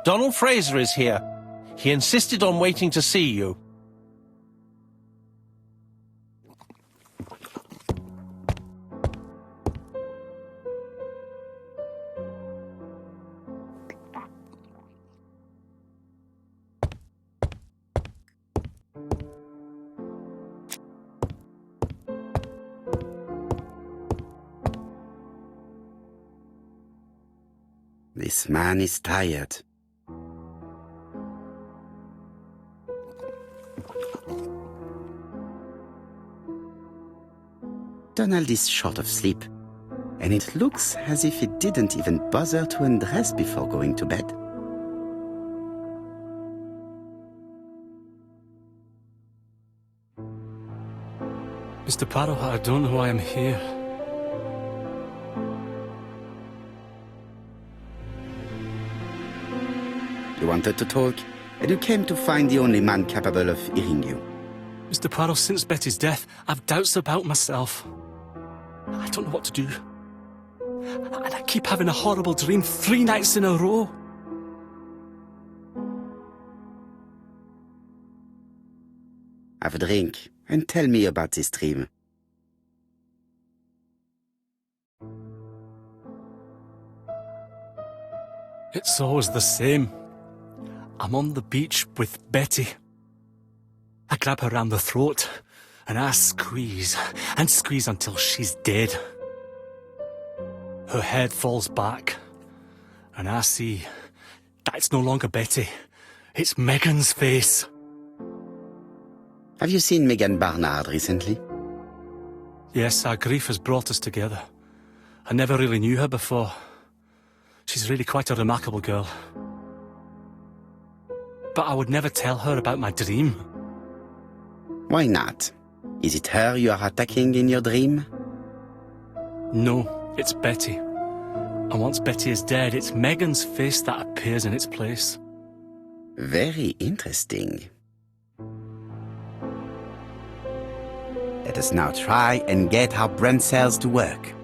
Donald Fraser is here. He insisted on waiting to see you. This man is tired. Donald is short of sleep, and it looks as if he didn't even bother to undress before going to bed. Mr. Poirot, I don't know why I'm here. You wanted to talk, and you came to find the only man capable of hearing you. Mr. Poirot, since Betty's death, I've doubts about myself. I don't know what to do. And I keep having a horrible dream 3 nights in a row. Have a drink, and tell me about this dream. It's always the same. I'm on the beach with Betty. I grab her round the throat, and I squeeze, and squeeze until she's dead. Her head falls back, and I see that it's no longer Betty. It's Megan's face. Have you seen Megan Barnard recently? Yes, our grief has brought us together. I never really knew her before. She's really quite a remarkable girl. But I would never tell her about my dream. Why not? Is it her you are attacking in your dream? No, it's Betty. And once Betty is dead, it's Megan's face that appears in its place. Very interesting. Let us now try and get our brain cells to work.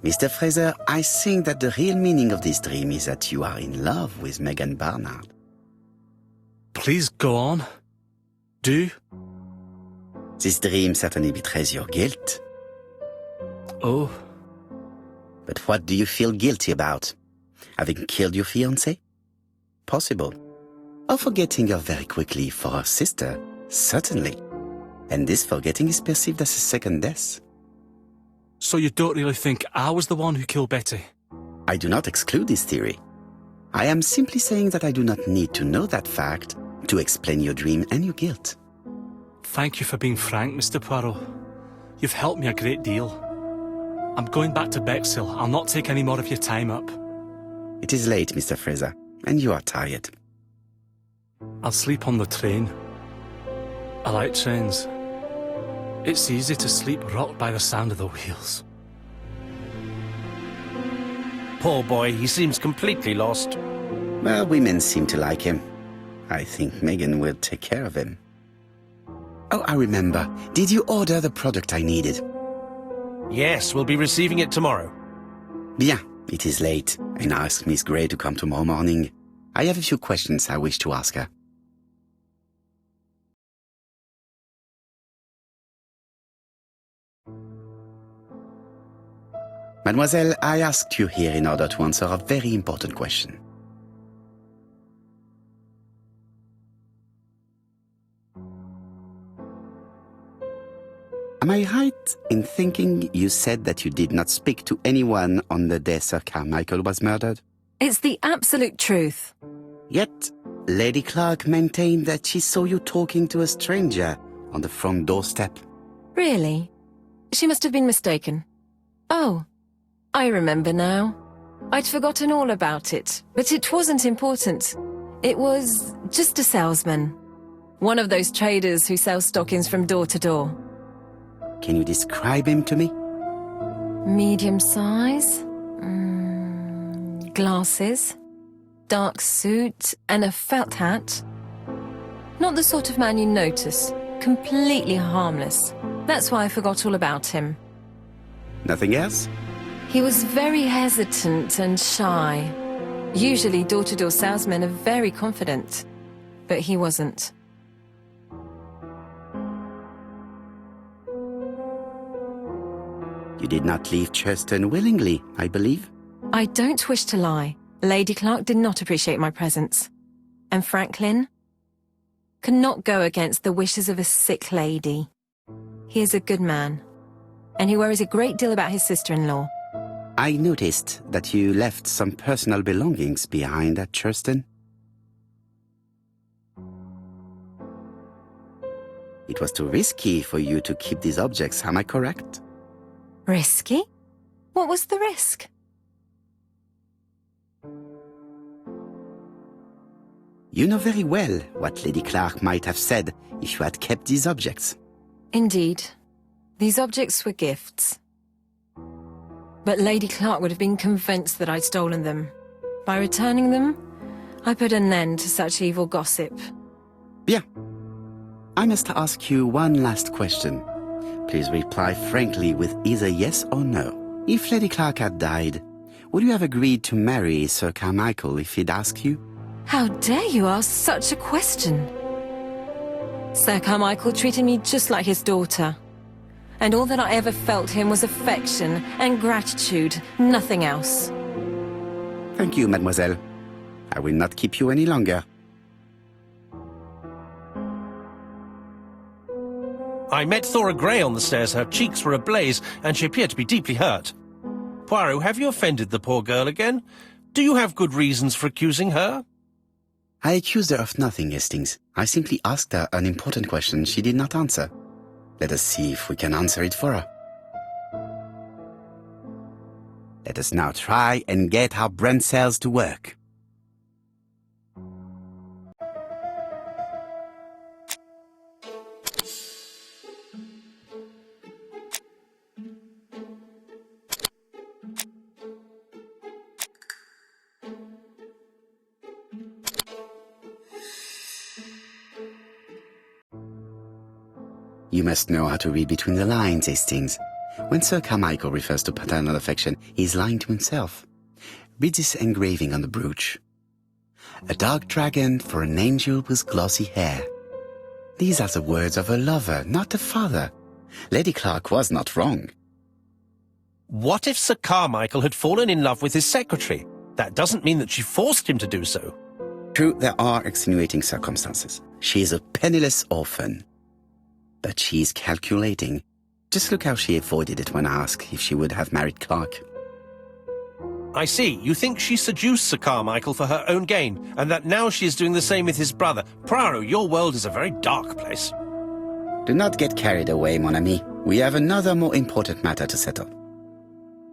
Mr. Fraser, I think that the real meaning of this dream is that you are in love with Megan Barnard. Please go on. Do. This dream certainly betrays your guilt. Oh. But what do you feel guilty about? Having killed your fiancé? Possible. Or forgetting her very quickly for her sister? Certainly. And this forgetting is perceived as a second death. So you don't really think I was the one who killed Betty? I do not exclude this theory. I am simply saying that I do not need to know that fact to explain your dream and your guilt. Thank you for being frank, Mr. Poirot. You've helped me a great deal. I'm going back to Bexhill. I'll not take any more of your time up. It is late, Mr. Fraser, and you are tired. I'll sleep on the train. I like trains. It's easy to sleep rocked by the sound of the wheels. Poor boy, he seems completely lost. Well, women seem to like him. I think Megan will take care of him. Oh, I remember. Did you order the product I needed? Yes, we'll be receiving it tomorrow. Bien, it is late, and I asked Miss Gray to come tomorrow morning. I have a few questions I wish to ask her. Mademoiselle, I asked you here in order to answer a very important question. Am I right in thinking you said that you did not speak to anyone on the day Sir Carmichael was murdered? It's the absolute truth. Yet, Lady Clark maintained that she saw you talking to a stranger on the front doorstep. Really? She must have been mistaken. Oh, I remember now. I'd forgotten all about it, but it wasn't important. It was just a salesman. One of those traders who sell stockings from door to door. Can you describe him to me? Medium size, glasses, dark suit, and a felt hat. Not the sort of man you notice. Completely harmless. That's why I forgot all about him. Nothing else? He was very hesitant and shy. Usually door-to-door salesmen are very confident, but he wasn't. You did not leave Churston willingly, I believe. I don't wish to lie. Lady Clark did not appreciate my presence. And Franklin could not go against the wishes of a sick lady. He is a good man, and he worries a great deal about his sister-in-law. I noticed that you left some personal belongings behind at Churston. It was too risky for you to keep these objects, am I correct? Risky? What was the risk? You know very well what Lady Clark might have said if you had kept these objects. Indeed. These objects were gifts. But Lady Clark would have been convinced that I'd stolen them. By returning them, I put an end to such evil gossip. Bien. I must ask you one last question. Please reply frankly with either yes or no. If Lady Clark had died, would you have agreed to marry Sir Carmichael if he'd asked you? How dare you ask such a question? Sir Carmichael treated me just like his daughter. And all that I ever felt him was affection and gratitude, nothing else. Thank you, mademoiselle. I will not keep you any longer. I met Thora Grey on the stairs. Her cheeks were ablaze, and she appeared to be deeply hurt. Poirot, have you offended the poor girl again? Do you have good reasons for accusing her? I accused her of nothing, Hastings. I simply asked her an important question she did not answer. Let us see if we can answer it for her. Let us now try and get our brain cells to work. You must know how to read between the lines, Hastings. When Sir Carmichael refers to paternal affection, he is lying to himself. Read this engraving on the brooch. A dark dragon for an angel with glossy hair. These are the words of a lover, not a father. Lady Clark was not wrong. What if Sir Carmichael had fallen in love with his secretary? That doesn't mean that she forced him to do so. True, there are extenuating circumstances. She is a penniless orphan. But she is calculating. Just look how she avoided it when asked if she would have married Clark. I see. You think she seduced Sir Carmichael for her own gain, and that now she is doing the same with his brother. Poirot, your world is a very dark place. Do not get carried away, mon ami. We have another more important matter to settle.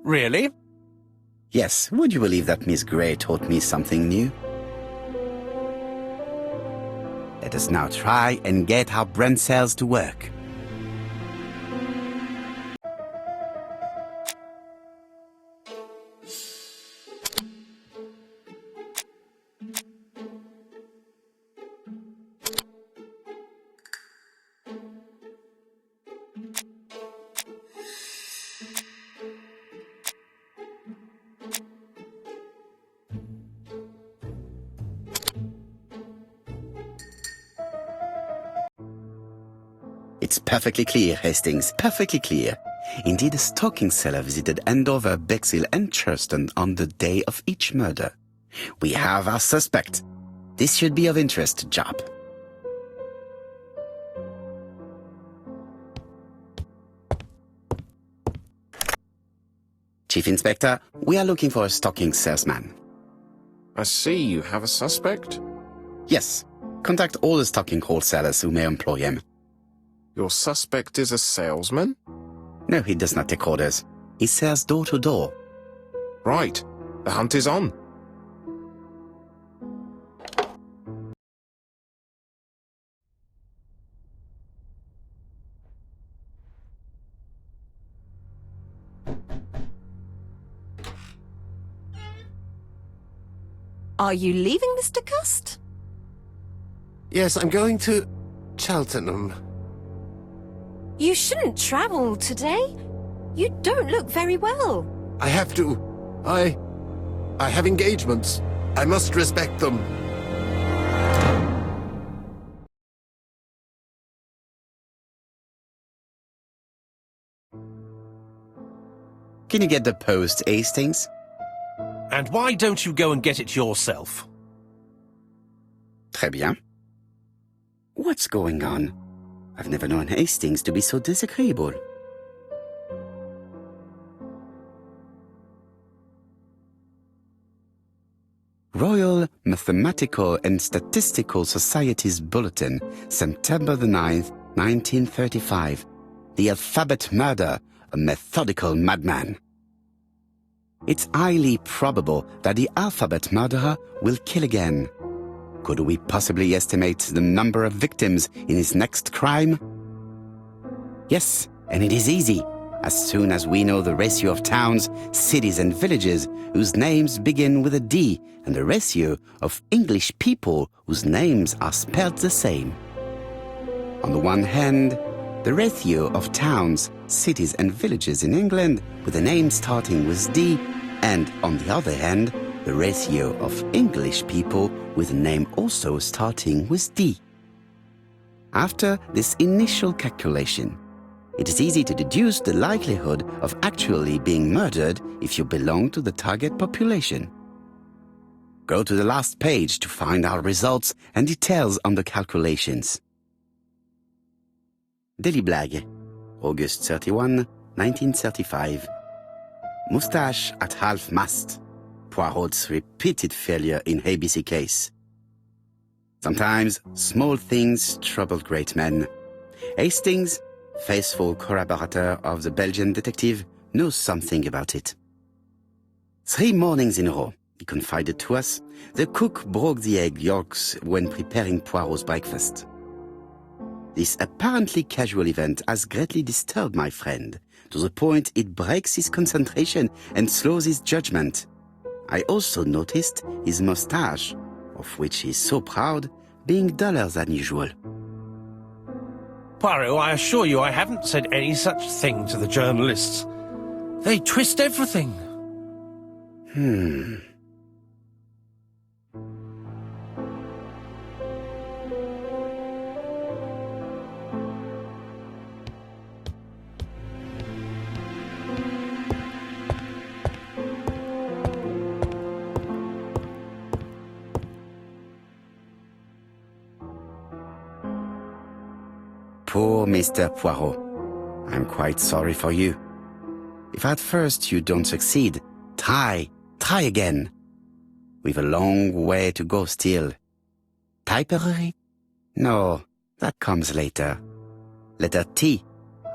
Really? Yes, would you believe that Miss Grey taught me something new? Let us now try and get our brain cells to work. It's perfectly clear, Hastings, perfectly clear. Indeed, a stocking seller visited Andover, Bexhill and Churston on the day of each murder. We have our suspect. This should be of interest to Job. Chief Inspector, we are looking for a stocking salesman. I see you have a suspect. Yes. Contact all the stocking wholesalers who may employ him. Your suspect is a salesman? No, he does not take orders. He sells door to door. Right, the hunt is on. Are you leaving, Mr. Cust? Yes, I'm going to Cheltenham. You shouldn't travel today. You don't look very well. I have to. I have engagements. I must respect them. Can you get the post, Hastings? And why don't you go and get it yourself? Très bien. What's going on? I've never known Hastings to be so disagreeable. Royal Mathematical and Statistical Society's Bulletin, September the 9th, 1935. The Alphabet Murder, a methodical madman. It's highly probable that the alphabet murderer will kill again. Could we possibly estimate the number of victims in his next crime? Yes, and it is easy. As soon as we know the ratio of towns, cities and villages whose names begin with a D and the ratio of English people whose names are spelled the same. On the one hand, the ratio of towns, cities and villages in England with a name starting with D, and on the other hand, the ratio of English people with a name also starting with D. After this initial calculation, it is easy to deduce the likelihood of actually being murdered if you belong to the target population. Go to the last page to find our results and details on the calculations. Daily Blag, August 31, 1935. Moustache at half-mast. Poirot's repeated failure in ABC case. Sometimes small things trouble great men. Hastings, faithful collaborator of the Belgian detective, knows something about it. 3 mornings in a row, he confided to us, the cook broke the egg yolks when preparing Poirot's breakfast. This apparently casual event has greatly disturbed my friend, to the point it breaks his concentration and slows his judgment. I also noticed his moustache, of which he is so proud, being duller than usual. Poirot, I assure you I haven't said any such thing to the journalists. They twist everything. Poor Mr. Poirot. I'm quite sorry for you. If at first you don't succeed, try again. We've a long way to go still. Typery? No, that comes later. Letter T.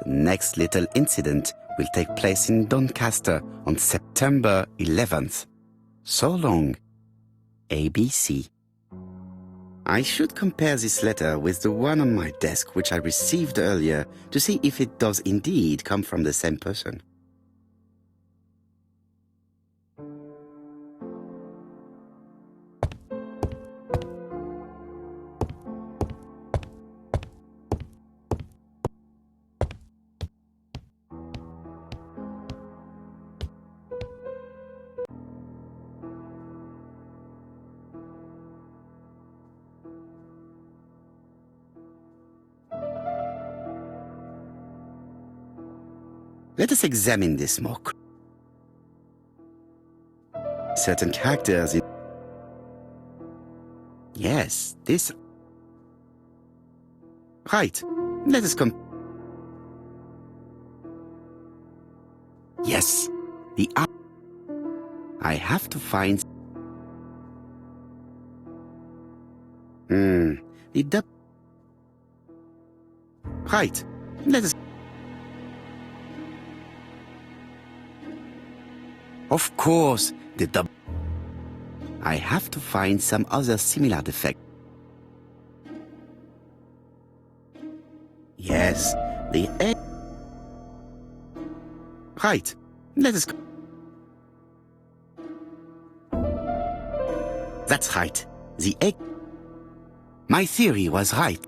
The next little incident will take place in Doncaster on September 11th. So long. ABC. I should compare this letter with the one on my desk which I received earlier to see if it does indeed come from the same person. Let us examine this more. Certain characters in... Yes, this... Right. Let us Yes, the... I have to find... The... Right. Let us... Of course, the double. I have to find some other similar defect. Yes, the egg. Right, let us go. That's right, the egg. My theory was right.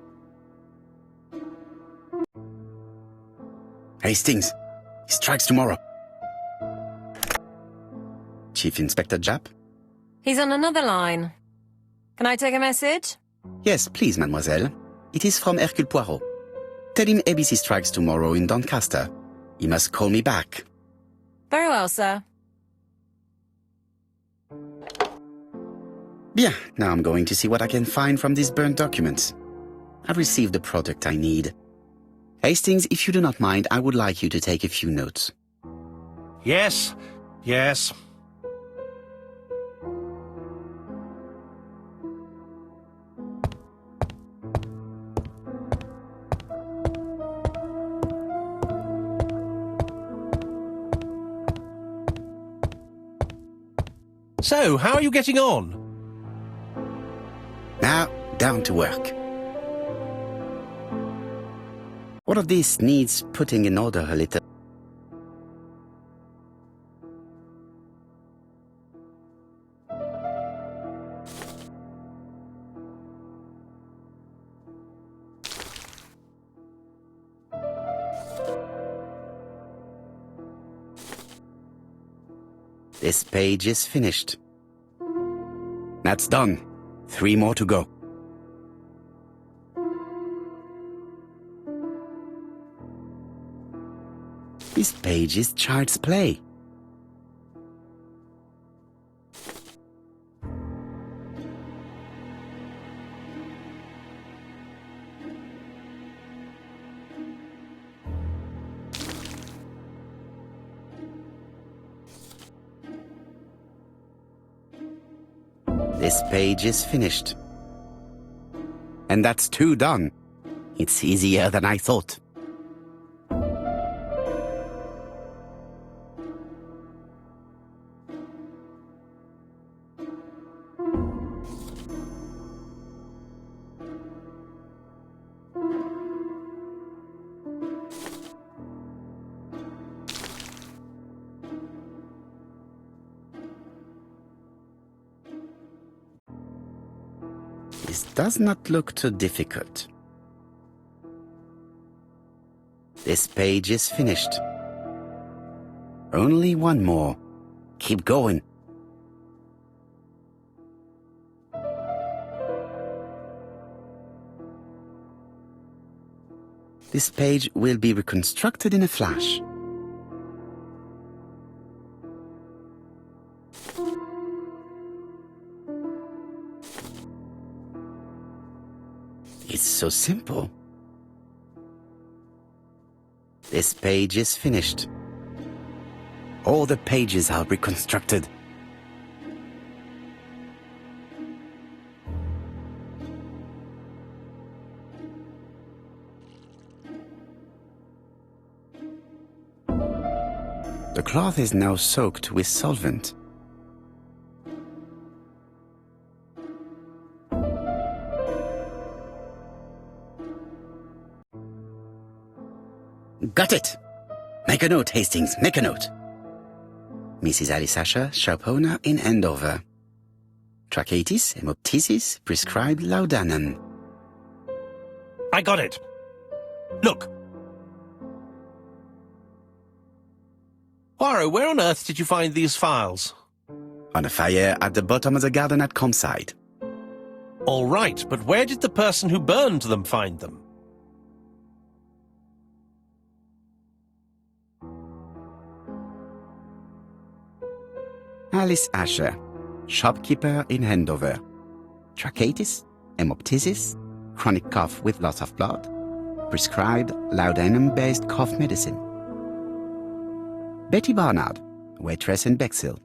Hastings, he strikes tomorrow. Chief Inspector Japp? He's on another line. Can I take a message? Yes, please, mademoiselle. It is from Hercule Poirot. Tell him ABC strikes tomorrow in Doncaster. He must call me back. Very well, sir. Bien, now I'm going to see what I can find from these burnt documents. I've received the product I need. Hastings, if you do not mind, I would like you to take a few notes. Yes, yes. So, how are you getting on? Now, down to work. All of this needs putting in order a little. This page is finished. That's done. 3 more to go. This page is child's play. This page is finished. And that's 2 done. It's easier than I thought. This does not look too difficult. This page is finished. Only 1 more. Keep going. This page will be reconstructed in a flash. It's so simple. This page is finished. All the pages are reconstructed. The cloth is now soaked with solvent. Got it! Make a note, Hastings, make a note. Mrs. Alice Asher, shop owner in Andover. Tracheitis, hemoptysis, prescribed laudanum. I got it. Look. Poirot, where on earth did you find these files? On a fire at the bottom of the garden at campsite. All right, but where did the person who burned them find them? Alice Asher, shopkeeper in Andover. Tracheitis, hemoptysis, chronic cough with loss of blood, prescribed laudanum-based cough medicine. Betty Barnard, waitress in Bexhill.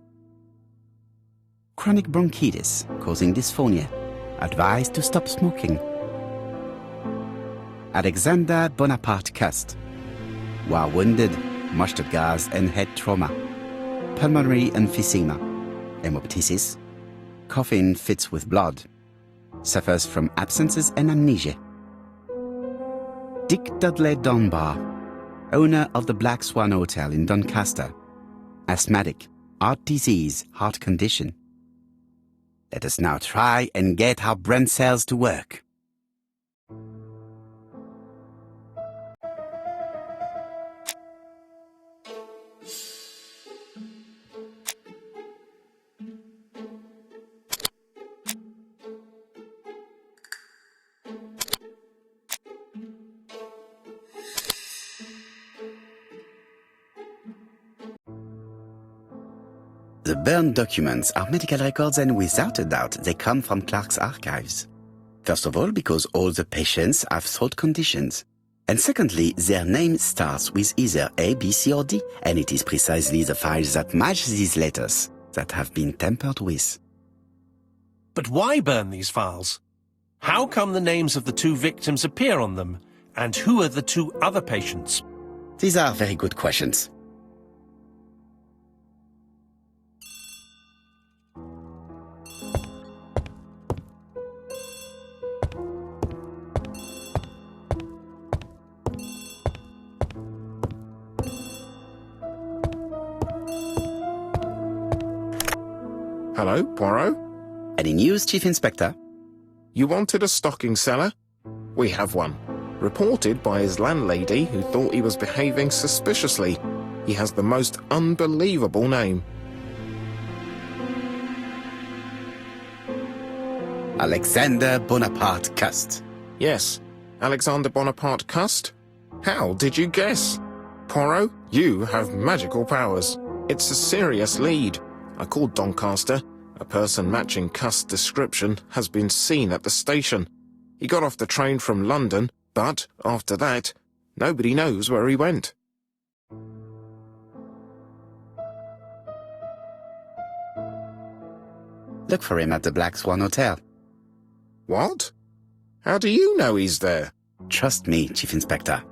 Chronic bronchitis causing dysphonia, advised to stop smoking. Alexander Bonaparte Cust, war wounded, mustard gas and head trauma. pulmonary emphysema, hemoptysis, coughing fits with blood, suffers from absences and amnesia. Dick Dudley Dunbar, owner of the Black Swan Hotel in Doncaster, asthmatic, heart disease, heart condition. Let us now try and get our brain cells to work. The burned documents are medical records, and without a doubt they come from Clark's archives. First of all, because all the patients have throat conditions. And secondly, their name starts with either A, B, C or D, and it is precisely the files that match these letters that have been tampered with. But why burn these files? How come the names of the two victims appear on them? And who are the two other patients? These are very good questions. Hello, Poirot? Any news, Chief Inspector? You wanted a stocking seller? We have one. Reported by his landlady, who thought he was behaving suspiciously. He has the most unbelievable name. Alexander Bonaparte Cust. Yes, Alexander Bonaparte Cust? How did you guess? Poirot, you have magical powers. It's a serious lead. I called Doncaster. A person matching Cust's description has been seen at the station. He got off the train from London, but after that, nobody knows where he went. Look for him at the Black Swan Hotel. What? How do you know he's there? Trust me, Chief Inspector.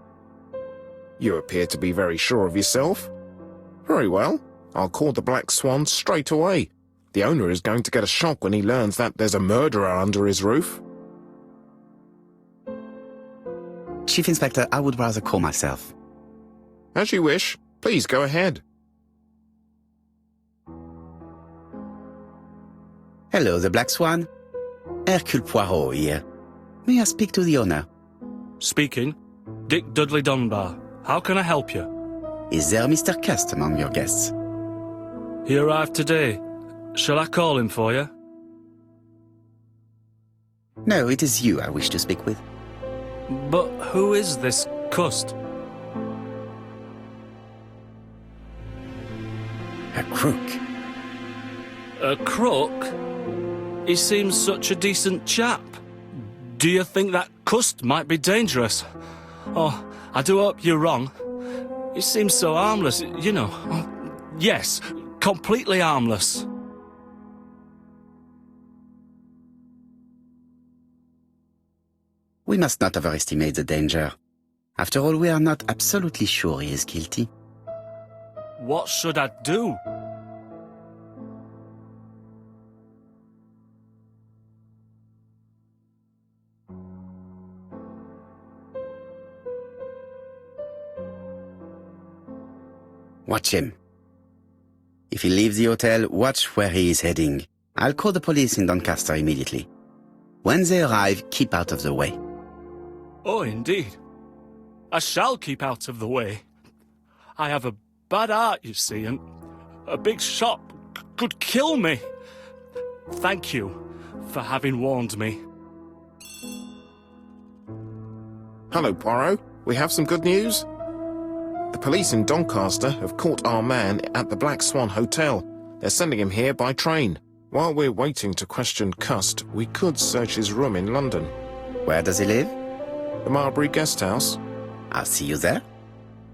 You appear to be very sure of yourself. Very well. I'll call the Black Swan straight away. The owner is going to get a shock when he learns that there's a murderer under his roof. Chief Inspector, I would rather call myself. As you wish. Please go ahead. Hello, the Black Swan. Hercule Poirot here. May I speak to the owner? Speaking. Dick Dudley Dunbar. How can I help you? Is there Mr. Cust among your guests? He arrived today. Shall I call him for you? No, it is you I wish to speak with. But who is this Cust? A crook. A crook? He seems such a decent chap. Do you think that Cust might be dangerous? Oh, I do hope you're wrong. He seems so harmless, you know. Oh, yes, completely harmless. We must not overestimate the danger. After all, we are not absolutely sure he is guilty. What should I do? Watch him. If he leaves the hotel, watch where he is heading. I'll call the police in Doncaster immediately. When they arrive, keep out of the way. Oh, indeed. I shall keep out of the way. I have a bad heart, you see, and a big shot could kill me. Thank you for having warned me. Hello, Poirot. We have some good news. The police in Doncaster have caught our man at the Black Swan Hotel. They're sending him here by train. While we're waiting to question Cust, we could search his room in London. Where does he live? The Marbury Guest House. I'll see you there.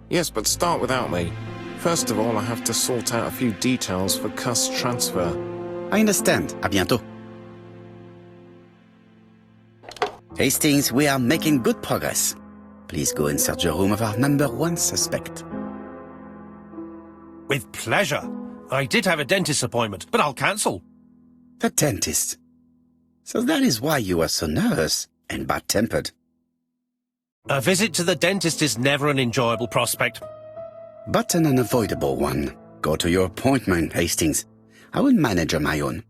Yes, but start without me. First of all, I have to sort out a few details for Cust's transfer. I understand. À bientôt. Hastings, we are making good progress. Please go and search the room of our #1 suspect. With pleasure. I did have a dentist appointment, but I'll cancel. The dentist. So that is why you are so nervous and bad-tempered. A visit to the dentist is never an enjoyable prospect. But an unavoidable one. Go to your appointment, Hastings. I will manage on my own.